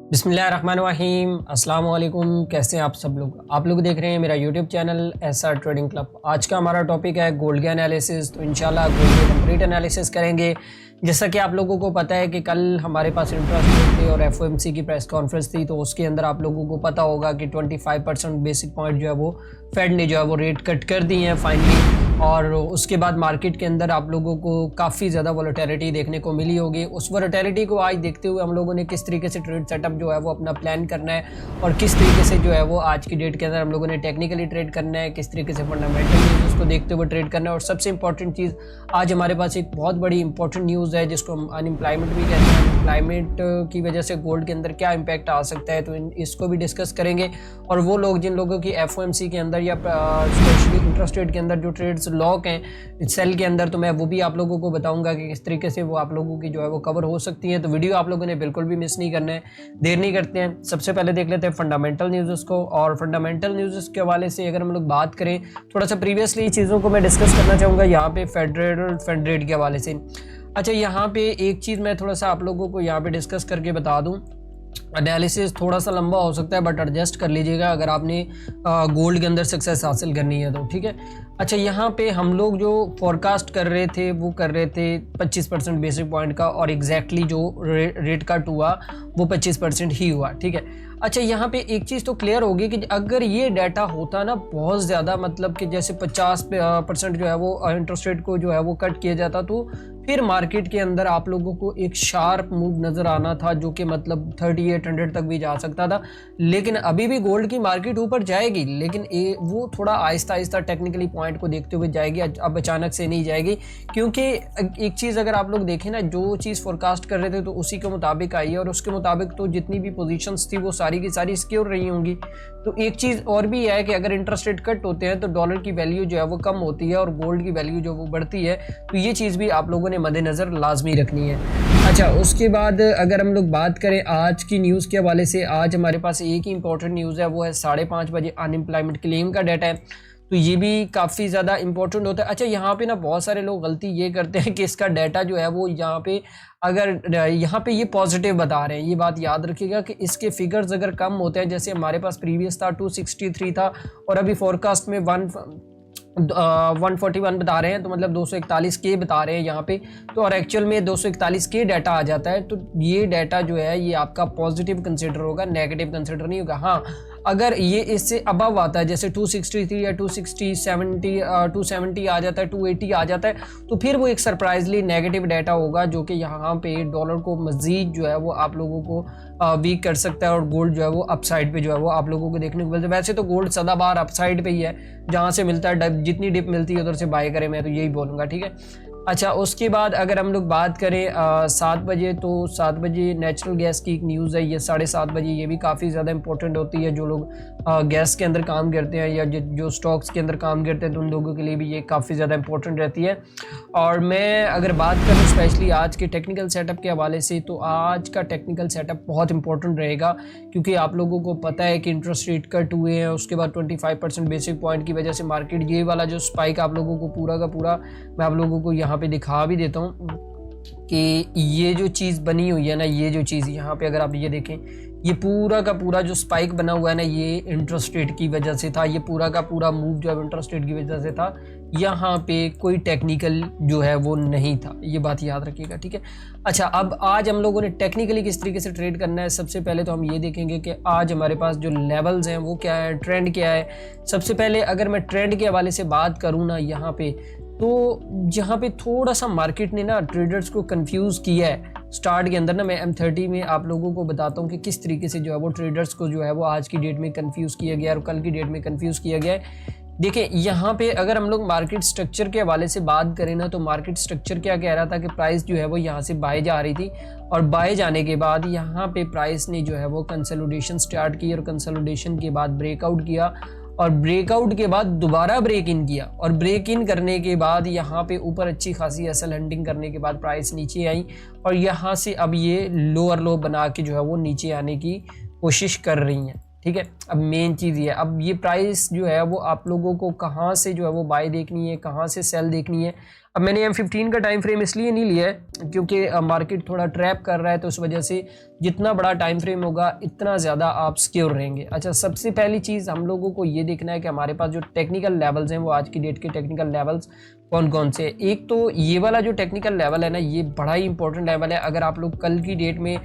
बिस्मिल्लाहिर्रहमानिर्रहीम, अस्सलाम वालेकुम। कैसे हैं आप सब लोग? आप लोग देख रहे हैं मेरा YouTube channel SR trading club. आज का हमारा टॉपिक है गोल्ड के एनालिसिस। तो इंशाल्लाह गोल्ड के कंप्लीट एनालिसिस करेंगे। जैसा कि आप लोगों को पता है कि कल हमारे पास इंटरेस्ट रेट थे और एफओएमसी की प्रेस कॉन्फ्रेंस थी, तो उसके अंदर आप लोगों को पता होगा कि 25% बेसिक पॉइंट जो है वो फेड ने जो है वो रेट कट कर दी है फाइनली। और उसके बाद मार्केट के अंदर आप लोगों को काफ़ी ज़्यादा वोलेटिलिटी देखने को मिली होगी। उस वोलेटिलिटी को आज देखते हुए हम लोगों ने किस तरीके से ट्रेड सेटअप जो है वो अपना प्लान करना है और किस तरीके से जो है वो आज की डेट के अंदर हम लोगों ने टेक्निकली ट्रेड करना है, किस तरीके से फंडामेंटल न्यूज़ को देखते हुए ट्रेड करना है। और सबसे इंपॉर्टेंट चीज़, आज हमारे पास एक बहुत बड़ी इंपॉर्टेंट न्यूज़ है जिसको हम अनएम्प्लॉयमेंट भी कहते हैं। अनएम्प्लॉयमेंट की वजह से गोल्ड के अंदर क्या इम्पैक्ट आ सकता है, तो इसको भी डिस्कस करेंगे। और वो लोग जिन लोगों की एफओएमसी के अंदर या स्पेशली इंटरेस्ट रेट के अंदर जो ट्रेड्स लॉक हैं सेल के अंदर, तो मैं वो भी आप लोगों को बताऊंगा कि किस तरीके से वो आप लोगों की जो है वो कवर हो सकती है। तो वीडियो आप लोगों ने बिल्कुल भी मिस नहीं करना है, देर नहीं करते हैं। सबसे पहले देख लेते हैं फंडामेंटल न्यूज़ को। और फंडामेंटल न्यूज़ के हवाले से अगर हम लोग बात करें, थोड़ा सा प्रीवियसली चीज़ों को मैं डिस्कस करना चाहूँगा यहाँ पे फेडरल फंड रेट के हवाले से। अच्छा, यहाँ पे एक चीज़ मैं थोड़ा सा आप लोगों को यहाँ पे डिस्कस करके बता दूँ। एनालिसिस थोड़ा सा लंबा हो सकता है बट एडजस्ट कर लीजिएगा अगर आपने गोल्ड के अंदर सक्सेस हासिल करनी है तो, ठीक है। अच्छा, यहाँ पे हम लोग जो फोरकास्ट कर रहे थे वो कर रहे थे 25% बेसिक पॉइंट का, और एग्जैक्टली जो रेट कट हुआ वो 25% ही हुआ, ठीक है। अच्छा, यहाँ पे एक चीज़ तो क्लियर होगी कि अगर ये डाटा होता ना बहुत ज़्यादा, मतलब कि जैसे 50% जो है वो इंटरेस्ट रेट को जो है वो कट किया जाता, तो फिर मार्केट के अंदर आप लोगों को एक शार्प मूव नज़र आना था जो कि मतलब 3800 तक भी जा सकता था। लेकिन अभी भी गोल्ड की मार्केट ऊपर जाएगी, लेकिन वो थोड़ा आहिस्ता आहिस्ता टेक्निकली पॉइंट को देखते हुए जाएगी, अब अचानक से नहीं जाएगी। क्योंकि एक चीज़ अगर आप लोग देखें ना, जो चीज़ फोरकास्ट कर रहे थे तो उसी के मुताबिक आई है, और उसके मुताबिक तो जितनी भी पोजीशंस थी वो सारी की सारी सिक्योर रही होंगी। तो एक चीज़ और भी है कि अगर इंटरेस्ट रेट कट होते हैं तो डॉलर की वैल्यू जो है वो कम होती है और गोल्ड की वैल्यू जो वो बढ़ती है। तो ये चीज़ भी आप लोगों ने मद्देनज़र लाजमी रखनी है। अच्छा, उसके बाद अगर हम लोग बात करें आज की न्यूज़ के हवाले से, आज हमारे पास एक ही इंपॉर्टेंट न्यूज़ है, वो है 5:30 बजे अनएम्प्लॉयमेंट क्लेम का डाटा है। तो ये भी काफ़ी ज़्यादा इंपॉर्टेंट होता है। अच्छा, यहाँ पे ना बहुत सारे लोग गलती ये करते हैं कि इसका डाटा जो है वो यहाँ पे, अगर यहाँ पे ये पॉजिटिव बता रहे हैं, ये बात याद रखिएगा कि इसके फिगर्स अगर कम होते हैं, जैसे हमारे पास प्रीवियस था 263 था और अभी फोरकास्ट में 141 बता रहे हैं, तो मतलब 241 के बता रहे हैं यहाँ पे, तो और एक्चुअल में 241 के डाटा आ जाता है। तो ये डाटा जो है ये आपका पॉजिटिव कंसिडर होगा, नेगेटिव कंसिडर नहीं होगा। हाँ, अगर ये इससे अबव आता है, जैसे 263 या 270 आ जाता है, 280 आ जाता है, तो फिर वो एक सरप्राइजली नेगेटिव डाटा होगा जो कि यहाँ पे डॉलर को मजीद जो है वो आप लोगों को वीक कर सकता है, और गोल्ड जो है वो अपसाइड पे जो है वो आप लोगों को देखने को मिलता है। वैसे तो गोल्ड सदाबहार अपसाइड पे ही है, जहाँ से मिलता है जितनी डिप मिलती है उधर से बाय करें, मैं तो यही बोलूँगा, ठीक है। अच्छा, उसके बाद अगर हम लोग बात करें 7 बजे, तो 7 बजे नेचुरल गैस की एक न्यूज़ है, ये 7:30 बजे, ये भी काफ़ी ज़्यादा इंपॉर्टेंट होती है। जो लोग गैस के अंदर काम करते हैं या जो स्टॉक्स के अंदर काम करते हैं तो उन लोगों के लिए भी ये काफ़ी ज़्यादा इंपॉर्टेंट रहती है। और मैं अगर बात करूँ स्पेशली आज के टेक्निकल सेटअप के हवाले से, तो आज का टेक्निकल सेटअप बहुत इंपॉर्टेंट रहेगा, क्योंकि आप लोगों को पता है कि इंटरेस्ट रेट कट हुए हैं, उसके बाद 25% बेसिक पॉइंट की वजह से मार्केट, ये वाला जो स्पाइक आप लोगों को पूरा का पूरा मैं आप लोगों को यहाँ पे दिखा भी देता हूँ कि ये जो चीज़ बनी हुई है ना, ये जो चीज़ यहाँ पे अगर आप ये देखें, ये पूरा का पूरा जो स्पाइक बना हुआ है ना, ये इंटरेस्ट रेट की वजह से था। ये पूरा का पूरा मूव जो है इंटरेस्ट रेट की वजह से था, यहाँ पे कोई टेक्निकल जो है वो नहीं था, ये बात याद रखिएगा, ठीक है। अच्छा, अब आज हम लोगों ने टेक्निकली किस तरीके से ट्रेड करना है, सबसे पहले तो हम ये देखेंगे कि आज हमारे पास जो लेवल्स हैं वो क्या है, ट्रेंड क्या है। सबसे पहले अगर मैं ट्रेंड के हवाले से बात करूँ ना, यहाँ पे तो यहाँ पे थोड़ा सा मार्केट ने ना ट्रेडर्स को कंफ्यूज किया है स्टार्ट के अंदर ना। मैं M30 में आप लोगों को बताता हूँ कि किस तरीके से जो है वो ट्रेडर्स को जो है वो आज की डेट में कंफ्यूज किया गया और कल की डेट में कंफ्यूज किया गया है। देखिए, यहाँ पे अगर हम लोग मार्केट स्ट्रक्चर के हवाले से बात करें ना, तो मार्केट स्ट्रक्चर क्या कह रहा था कि प्राइस जो है वो यहाँ से बाय जा रही थी, और बाय जाने के बाद यहाँ पे प्राइस ने जो है वो कंसोलिडेशन स्टार्ट की, और कंसोलिडेशन के बाद ब्रेकआउट किया, और ब्रेकआउट के बाद दोबारा ब्रेक इन किया, और ब्रेक इन करने के बाद यहाँ पे ऊपर अच्छी खासी एसएल हंटिंग करने के बाद प्राइस नीचे आई, और यहाँ से अब ये लोअर लो बना के जो है वो नीचे आने की कोशिश कर रही हैं, ठीक है। अब मेन चीज़ ये है, अब ये प्राइस जो है वो आप लोगों को कहाँ से जो है वो बाय देखनी है, कहाँ से सेल देखनी है, अब मैंने M15 का टाइम फ्रेम इसलिए नहीं लिया है क्योंकि मार्केट थोड़ा ट्रैप कर रहा है, तो उस वजह से जितना बड़ा टाइम फ्रेम होगा इतना ज़्यादा आप सिक्योर रहेंगे। अच्छा, सबसे पहली चीज़ हम लोगों को ये देखना है कि हमारे पास जो टेक्निकल लेवल्स हैं वो आज की डेट के टेक्निकल लेवल्स कौन कौन से। एक तो ये वाला जो टेक्निकल लेवल है ना, ये बड़ा ही इंपॉर्टेंट लेवल है। अगर आप लोग कल की डेट में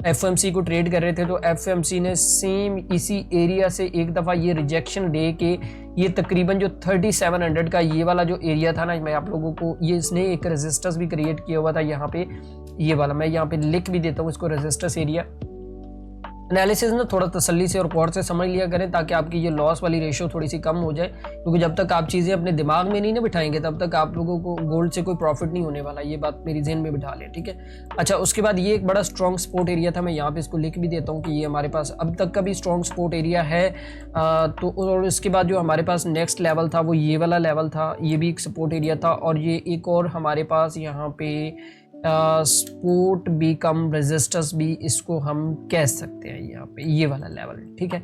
FMC को ट्रेड कर रहे थे तो FMC ने सेम इसी एरिया से एक दफ़ा ये रिजेक्शन दे के ये तकरीबन जो 3700 का ये वाला जो एरिया था ना, मैं आप लोगों को ये इसने एक रेजिस्टेंस भी क्रिएट किया हुआ था यहाँ पे, ये वाला मैं यहाँ पे लिख भी देता हूँ इसको, रेजिस्टेंस एरिया। एनालिसिस ना थोड़ा तसल्ली से और गौर से समझ लिया करें ताकि आपकी ये लॉस वाली रेशियो थोड़ी सी कम हो जाए, क्योंकि जब तक आप चीज़ें अपने दिमाग में नहीं ना बिठाएंगे तब तक आप लोगों को गोल्ड से कोई प्रॉफिट नहीं होने वाला। ये बात मेरी जहन में बिठा लें, ठीक है। अच्छा, उसके बाद ये एक बड़ा स्ट्रॉन्ग सपोर्ट एरिया था, मैं यहाँ पे इसको लिख भी देता हूँ कि ये हमारे पास अब तक का भी स्ट्रॉन्ग सपोर्ट एरिया है। तो और इसके बाद जो हमारे पास नेक्स्ट लेवल था वो ये वाला लेवल था, ये भी एक सपोर्ट एरिया था। और ये एक और हमारे पास यहाँ पे सपोर्ट भी कम रेजिस्टेंस भी इसको हम कह सकते हैं, यहाँ पे ये वाला लेवल, ठीक है।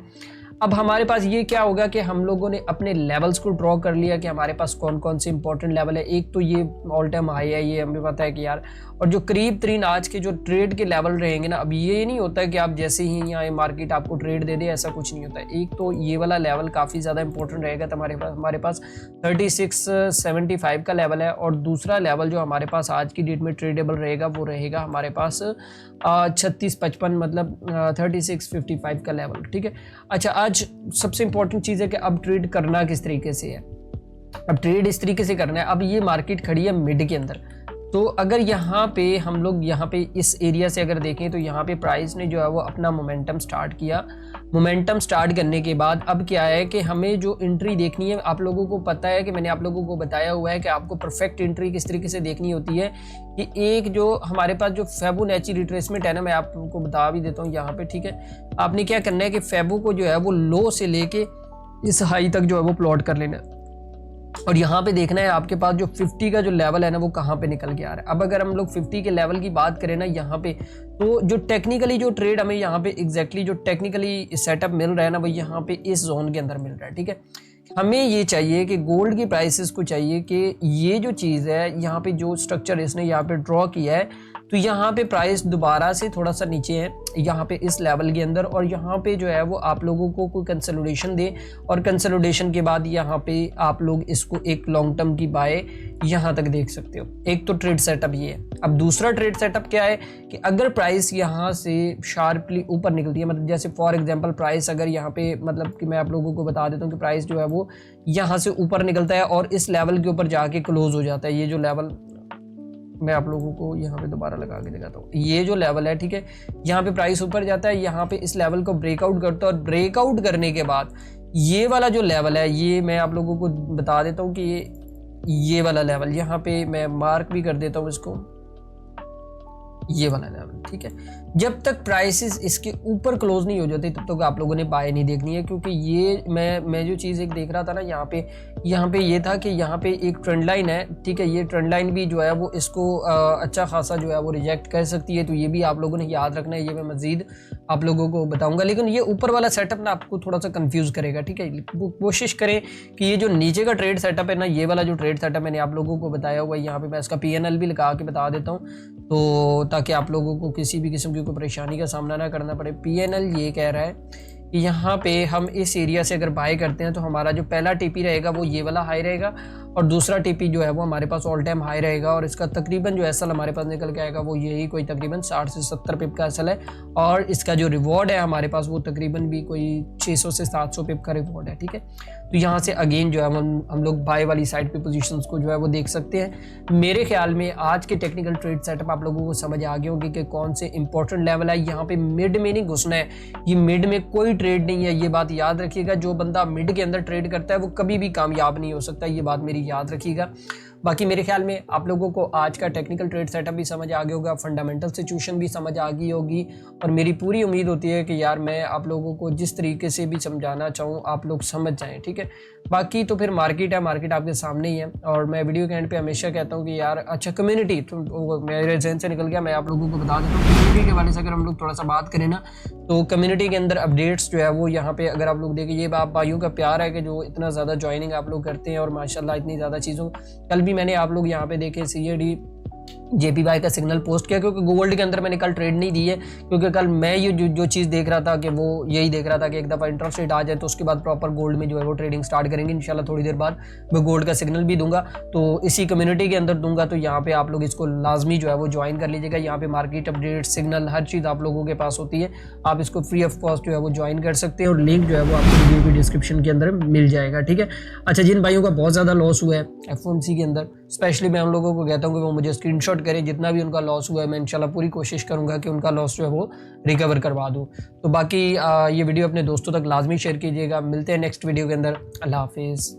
अब हमारे पास ये क्या होगा कि हम लोगों ने अपने लेवल्स को ड्रॉ कर लिया कि हमारे पास कौन कौन से इंपॉर्टेंट लेवल है। एक तो ये ऑल टाइम हाई है, ये हमें पता है कि यार, और जो करीब तरीन आज के जो ट्रेड के लेवल रहेंगे ना, अब ये नहीं होता है कि आप जैसे ही यहाँ मार्केट आपको ट्रेड दे दे, ऐसा कुछ नहीं होता है। एक तो ये वाला लेवल काफ़ी ज़्यादा इंपॉर्टेंट रहेगा, तो हमारे पास 3675 का लेवल है। और दूसरा लेवल जो हमारे पास आज की डेट में ट्रेडेबल रहेगा वो रहेगा हमारे पास 3655, मतलब 3655 का लेवल, ठीक है। अच्छा, आज सबसे इंपॉर्टेंट चीज़ है कि अब ट्रेड करना किस तरीके से है। अब ट्रेड इस तरीके से करना है, अब ये मार्केट खड़ी है मिड के अंदर, तो अगर यहाँ पे हम लोग यहाँ पे इस एरिया से अगर देखें तो यहाँ पे प्राइस ने जो है वो अपना मोमेंटम स्टार्ट किया। मोमेंटम स्टार्ट करने के बाद अब क्या है कि हमें जो एंट्री देखनी है, आप लोगों को पता है कि मैंने आप लोगों को बताया हुआ है कि आपको परफेक्ट एंट्री किस तरीके से देखनी होती है कि एक जो हमारे पास जो फिबोनाची रिट्रेसमेंट है ना, मैं आपको बता भी देता हूँ यहाँ पे, ठीक है। आपने क्या करना है कि फिबो को जो है वो लो से लेके इस हाई तक जो है वो प्लॉट कर लेना है, और यहाँ पे देखना है आपके पास जो 50 का जो लेवल है ना वो कहाँ पे निकल के आ रहा है। अब अगर हम लोग 50 के लेवल की बात करें ना यहाँ पे, तो जो टेक्निकली जो ट्रेड हमें यहाँ पे एग्जैक्टली जो टेक्निकली सेटअप मिल रहा है ना, वो यहाँ पे इस जोन के अंदर मिल रहा है, ठीक है। हमें ये चाहिए कि गोल्ड की प्राइसेस को चाहिए कि ये जो चीज़ है यहाँ पे जो स्ट्रक्चर इसने यहाँ पे ड्रॉ किया है, तो यहाँ पे प्राइस दोबारा से थोड़ा सा नीचे है यहाँ पे इस लेवल के अंदर, और यहाँ पे जो है वो आप लोगों को कोई कंसोलिडेशन दे, और कंसोलिडेशन के बाद यहाँ पे आप लोग इसको एक लॉन्ग टर्म की बाय यहाँ तक देख सकते हो। एक तो ट्रेड सेटअप ये है। अब दूसरा ट्रेड सेटअप क्या है कि अगर प्राइस यहाँ से शार्पली ऊपर निकलती है, मतलब जैसे फॉर एग्जांपल प्राइस अगर यहाँ पे, मतलब कि मैं आप लोगों को बता देता हूँ कि प्राइस जो है वो यहाँ से ऊपर निकलता है और इस लेवल के ऊपर जाके क्लोज हो जाता है। ये जो लेवल मैं आप लोगों को यहाँ पे दोबारा लगा के दिखाता हूँ, ये जो लेवल है, ठीक है, यहाँ पे प्राइस ऊपर जाता है, यहाँ पे इस लेवल को ब्रेकआउट करता है, और ब्रेकआउट करने के बाद ये वाला जो लेवल है, ये मैं आप लोगों को बता देता हूँ कि ये वाला लेवल यहाँ पे मैं मार्क भी कर देता हूँ इसको, ये वाला लेवल, ठीक है। जब तक प्राइसेस इसके ऊपर क्लोज नहीं हो जाते तब तक आप लोगों ने बाय नहीं देखनी है, क्योंकि ये मैं जो चीज़ एक देख रहा था ना यहाँ पे ये था कि यहाँ पे एक ट्रेंड लाइन है, ठीक है। ये ट्रेंड लाइन भी जो है वो इसको अच्छा खासा जो है वो रिजेक्ट कर सकती है, तो ये भी आप लोगों ने याद रखना है। ये मैं मजीद आप लोगों को बताऊंगा, लेकिन ये ऊपर वाला सेटअप ना आपको थोड़ा सा कंफ्यूज करेगा, ठीक है। कोशिश करें कि ये जो नीचे का ट्रेड सेटअप है ना, ये वाला जो ट्रेड सेटअप मैंने आप लोगों को बताया हुआ है, यहाँ पे मैं इसका PNL भी लगा के बता देता हूँ, तो ताकि आप लोगों को किसी भी किस्म की कोई परेशानी का सामना ना करना पड़े। PNL ये कह रहा है कि यहाँ पे हम इस एरिया से अगर बाय करते हैं तो हमारा जो पहला TP रहेगा वो ये वाला हाई रहेगा, और दूसरा TP जो है वो हमारे पास ऑल टाइम हाई रहेगा, और इसका तकरीबन जो एसएल हमारे पास निकल के आएगा वो यही कोई तकरीबन 60 से 70 पिप का एसएल है, और इसका जो रिवॉर्ड है हमारे पास वो तकरीबन भी कोई 600 से 700 पिप का रिवॉर्ड है, ठीक है। तो यहाँ से अगेन जो है हम लोग बाय वाली साइड पे पोजीशंस को जो है वो देख सकते हैं। मेरे ख्याल में आज के टेक्निकल ट्रेड सेटअप आप लोगों को समझ आ गए होंगे कि कौन से इंपॉर्टेंट लेवल है। यहाँ पे मिड में नहीं घुसना है, ये मिड में कोई ट्रेड नहीं है, ये बात याद रखिएगा। जो बंदा मिड के अंदर ट्रेड करता है वो कभी भी कामयाब नहीं हो सकता, ये बात मेरी याद रखिएगा। बाकी मेरे ख्याल में आप लोगों को आज का टेक्निकल ट्रेड सेटअप भी समझ आ गया होगा, फंडामेंटल सिचुएशन भी समझ आ गई होगी, और मेरी पूरी उम्मीद होती है कि यार मैं आप लोगों को जिस तरीके से भी समझाना चाहूँ आप लोग समझ जाएं, ठीक है। बाकी तो फिर मार्केट है, मार्केट आपके सामने ही है, और मैं वीडियो के एंड पे हमेशा कहता हूँ कि यार अच्छा कम्युनिटी तो मेरे जहन से निकल गया, मैं आप लोगों को बता देता हूँ कम्युनिटी के हवाले से अगर हम लोग थोड़ा सा बात करें ना, तो कम्युनिटी के अंदर अपडेट्स जो है वो यहाँ पे अगर आप लोग देखें, ये आप भाइयों का प्यार है कि जो इतना ज़्यादा ज्वाइनिंग आप लोग करते हैं, और माशाल्लाह इतनी ज़्यादा चीज़ों, कल भी भी मैंने आप लोग यहाँ पे देखे CAD JPY का सिग्नल पोस्ट किया, क्योंकि गोल्ड के अंदर मैंने कल ट्रेड नहीं दी है, क्योंकि कल मैं ये जो चीज़ देख रहा था कि वो यही देख रहा था कि एक दफ़ा इंटरेस्ट रेट आ जाए तो उसके बाद प्रॉपर गोल्ड में जो है वो ट्रेडिंग स्टार्ट करेंगे इंशाल्लाह। थोड़ी देर बाद मैं गोल्ड का सिग्नल भी दूंगा, तो इसी कम्युनिटी के अंदर दूंगा, तो यहाँ पे आप लोग इसको लाजमी जो है वो ज्वाइन कर लीजिएगा। यहाँ पे मार्केट अपडेट, सिग्नल, हर चीज़ आप लोगों के पास होती है, आप इसको फ्री ऑफ कॉस्ट जो है वो ज्वाइन कर सकते हैं, और लिंक जो है वो आपको वीडियो की डिस्क्रिप्शन के अंदर मिल जाएगा, ठीक है। अच्छा, जिन भाइयों का बहुत ज़्यादा लॉस हुआ है FOMC के अंदर, स्पेशली मैं उन लोगों को कहता हूँ कि वो मुझे स्क्रीनशॉट करें, जितना भी उनका लॉस हुआ है मैं इंशाल्लाह पूरी कोशिश करूंगा कि उनका लॉस जो है वो रिकवर करवा दूं। तो बाकी ये वीडियो अपने दोस्तों तक लाजमी शेयर कीजिएगा। मिलते हैं नेक्स्ट वीडियो के अंदर। अल्लाह हाफिज़।